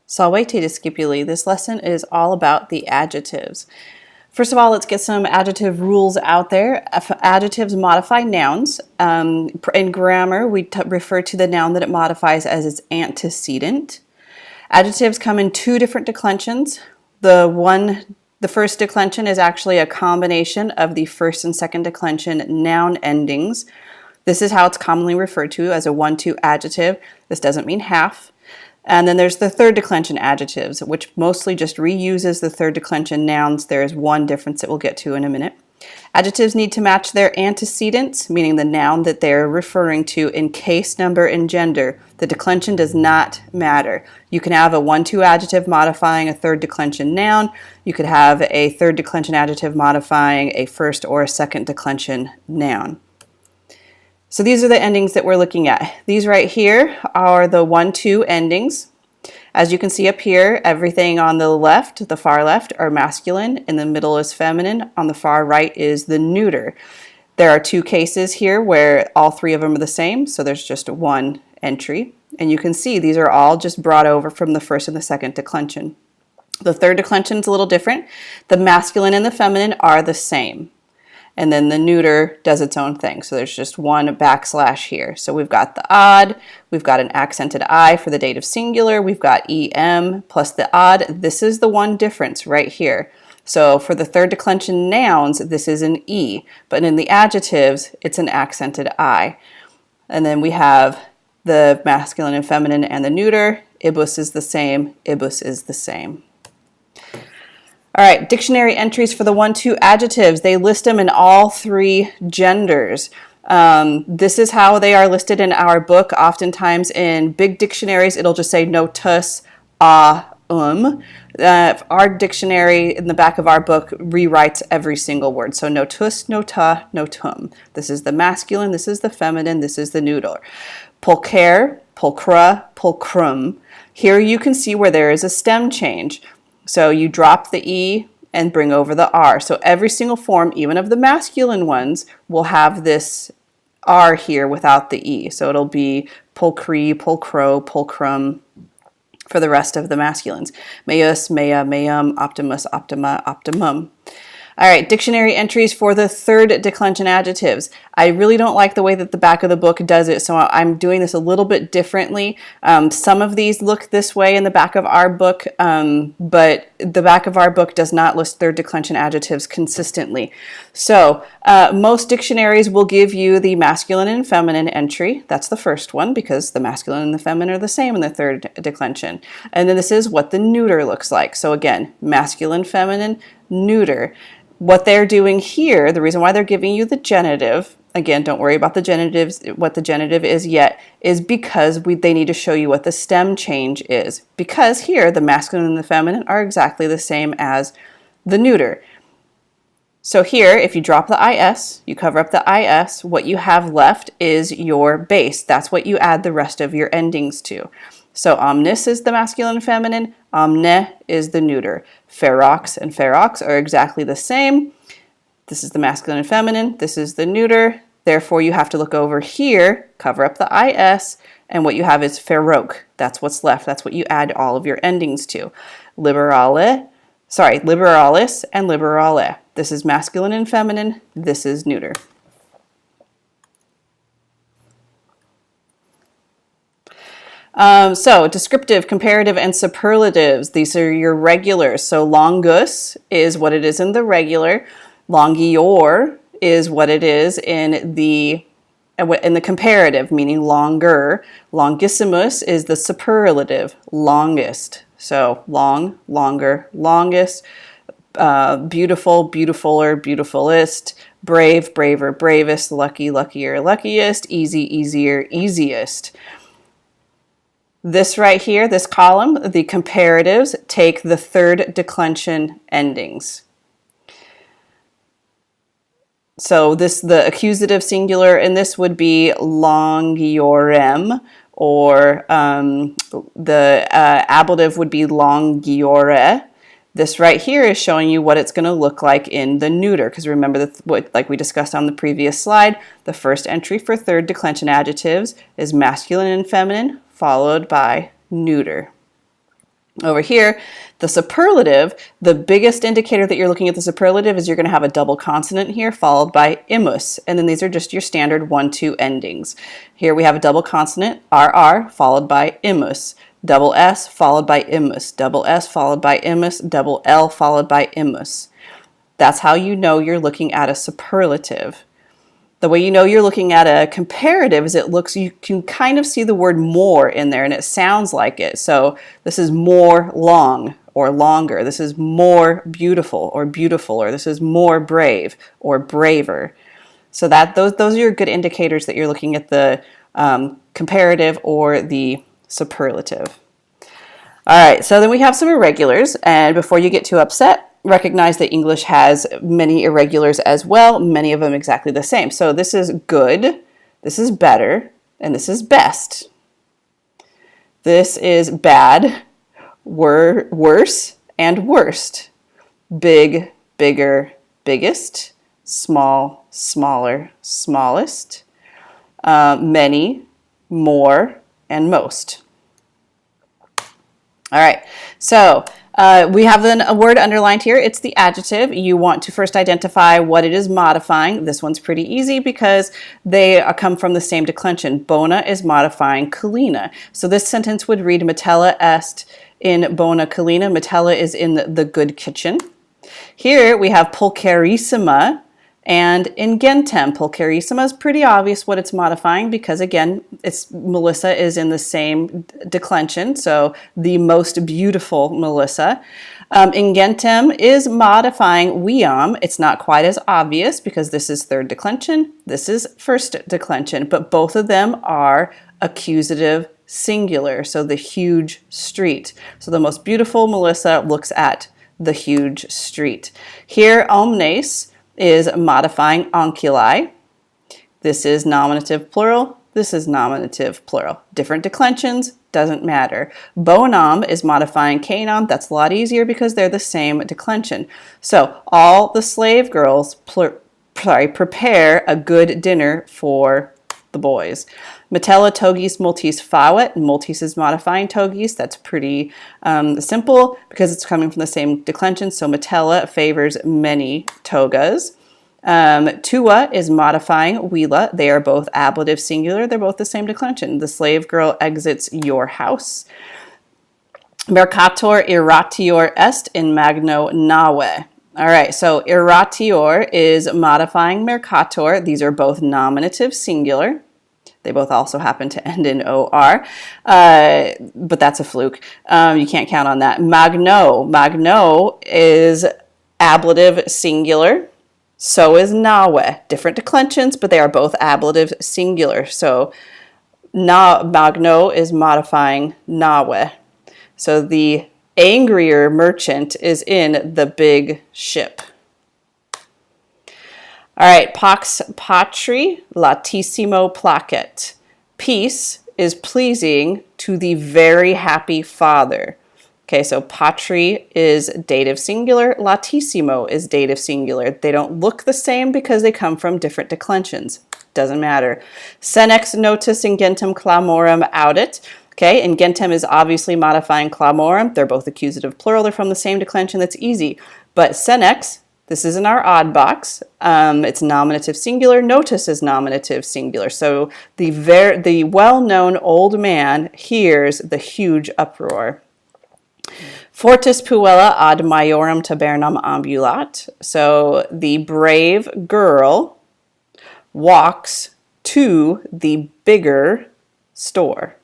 Salvete discipuli. This lesson is all about the adjectives. First of all, let's get some adjective rules out there. Adjectives modify nouns. In grammar, we refer to the noun that it modifies as its antecedent. Adjectives come in two different declensions. The first declension is actually a combination of the first and second declension noun endings. This is how it's commonly referred to as a 1-2 adjective. This doesn't mean half. And then there's the third declension adjectives, which mostly just reuses the third declension nouns. There is one difference that we'll get to in a minute. Adjectives need to match their antecedents, meaning the noun that they're referring to in case, number, and gender. The declension does not matter. You can have a 1-2 adjective modifying a third declension noun. You could have a third declension adjective modifying a first or a second declension noun. So these are the endings that we're looking at. These right here are the 1-2 endings. As you can see up here, everything on the left, the far left, are masculine. In the middle is feminine. On the far right is the neuter. There are two cases here where all three of them are the same, so there's just one entry. And you can see these are all just brought over from the first and the second declension. The third declension is a little different. The masculine and the feminine are the same. And then the neuter does its own thing. So there's just one backslash here. So we've got the odd, we've got an accented I for the dative singular, we've got EM plus the odd. This is the one difference right here. So for the third declension nouns, this is an E, but in the adjectives, it's an accented I. And then we have the masculine and feminine and the neuter. Ibus is the same, ibus is the same. All right, dictionary entries for the 1-2 adjectives. They list them in all three genders. This is how they are listed in our book. Oftentimes in big dictionaries, it'll just say notus, Our dictionary in the back of our book rewrites every single word. So notus, nota, notum. This is the masculine, this is the feminine, this is the neuter. Pulcher, pulcra, pulcrum. Here you can see where there is a stem change. So you drop the E and bring over the R. So every single form, even of the masculine ones, will have this R here without the E. So it'll be pulcri, pulcro, pulcrum for the rest of the masculines. Meus, mea, meum, optimus, optima, optimum. All right, dictionary entries for the third declension adjectives. I really don't like the way that the back of the book does it, so I'm doing this a little bit differently. Some of these look this way in the back of our book, but the back of our book does not list third declension adjectives consistently. So most dictionaries will give you the masculine and feminine entry. That's the first one because the masculine and the feminine are the same in the third declension. And then this is what the neuter looks like. So again, masculine, feminine, neuter. What they're doing here, the reason why they're giving you the genitive, again, don't worry about the genitives, what the genitive is yet, is because they need to show you what the stem change is. Because here, the masculine and the feminine are exactly the same as the neuter. So here, if you drop the IS, you cover up the IS, what you have left is your base. That's what you add the rest of your endings to. So omnis is the masculine and feminine, omne is the neuter. Ferox and ferox are exactly the same. This is the masculine and feminine, this is the neuter. Therefore, you have to look over here, cover up the IS, and what you have is feroc. That's what's left. That's what you add all of your endings to. Liberalis and liberale. This is masculine and feminine, this is neuter. So descriptive, comparative, and superlatives. These are your regulars. So longus is what it is in the regular. Longior is what it is in the comparative, meaning longer. Longissimus is the superlative, longest. So long, longer, longest. Beautiful, beautifuler, beautifulest. Brave, braver, bravest. Lucky, luckier, luckiest. Easy, easier, easiest. This right here, this column, the comparatives, take the third declension endings. So the accusative singular in this would be longiorem, or the ablative would be longiore. This right here is showing you what it's going to look like in the neuter, because remember that, like we discussed on the previous slide, the first entry for third declension adjectives is masculine and feminine, followed by neuter. Over here, the superlative, the biggest indicator that you're looking at the superlative is you're going to have a double consonant here followed by imus, and then these are just your standard 1-2 endings. Here we have a double consonant, RR, followed by imus, double S followed by imus, double S followed by imus, double L followed by imus. That's how you know you're looking at a superlative. The way you know you're looking at a comparative is you can kind of see the word more in there and it sounds like it. So this is more long or longer. This is more beautiful, or this is more brave or braver. So those are your good indicators that you're looking at the comparative or the superlative. All right, so then we have some irregulars, and before you get too upset, recognize that English has many irregulars as well, many of them exactly the same. So this is good, this is better, and this is best. This is bad, worse, and worst. Big, bigger, biggest. Small, smaller, smallest. Many, more, and most. All right, so we have then a word underlined here. It's the adjective. You want to first identify what it is modifying. This one's pretty easy because they come from the same declension. Bona is modifying Kalina. So this sentence would read, Metella est in bona Kalina. Metella is in the good kitchen. Here we have pulcherissima and ingentem. Pulcherissima is pretty obvious what it's modifying because, again, Melissa is in the same declension, so the most beautiful Melissa. Ingentem is modifying weam. It's not quite as obvious because this is third declension, this is first declension, but both of them are accusative singular, so the huge street. So the most beautiful Melissa looks at the huge street. Here, omnes is modifying onculi. This is nominative plural. This is nominative plural. Different declensions, doesn't matter. Bonum is modifying canon. That's a lot easier because they're the same declension. So all the slave girls prepare a good dinner for the boys. Metella togis multis fawet. Multis is modifying togis. That's pretty simple because it's coming from the same declension. So Metella favors many togas. Tua is modifying wila. They are both ablative singular. They're both the same declension. The slave girl exits your house. Mercator irratior est in magno nave. All right, so irratior is modifying mercator. These are both nominative singular. They both also happen to end in OR, but that's a fluke. You can't count on that. Magno is ablative singular. So is nawe. Different declensions, but they are both ablative singular. So magno is modifying nawe. So the angrier merchant is in the big ship. All right, pax patri latissimo placet. Peace is pleasing to the very happy father. Okay, so patri is dative singular, latissimo is dative singular. They don't look the same because they come from different declensions. Doesn't matter. Senex notus ingentem clamorum audit. Okay, ingentem is obviously modifying clamorum. They're both accusative plural. They're from the same declension. That's easy. But senex, this is in our odd box. It's nominative singular. Notus is nominative singular. So the well-known old man hears the huge uproar. Fortis puella ad majorem tabernam ambulat. So the brave girl walks to the bigger store.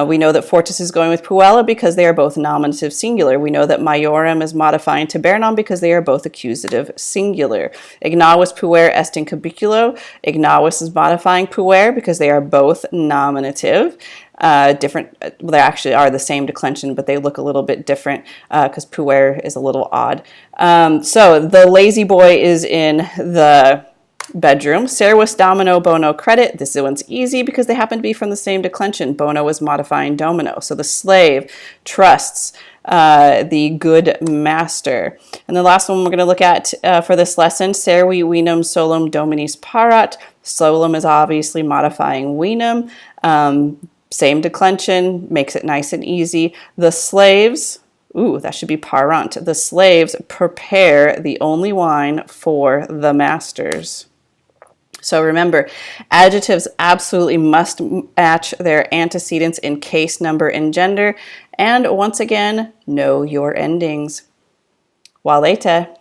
We know that fortis is going with puella because they are both nominative singular. We know that majorem is modifying tabernam because they are both accusative singular. Ignavus puer est in cubiculo. Ignavus is modifying puer because they are both nominative. Different, well, they actually are the same declension, but they look a little bit different because puer is a little odd. So the lazy boy is in the bedroom. Servus domino bono credit. This one's easy because they happen to be from the same declension. Bono is modifying domino. So the slave trusts the good master. And the last one we're going to look at for this lesson, servi venum solum dominis parat. Solum is obviously modifying venum. Same declension, makes it nice and easy. The slaves, ooh, that should be parant. The slaves prepare the only wine for the masters. So remember, adjectives absolutely must match their antecedents in case, number, and gender. And once again, know your endings. Walete.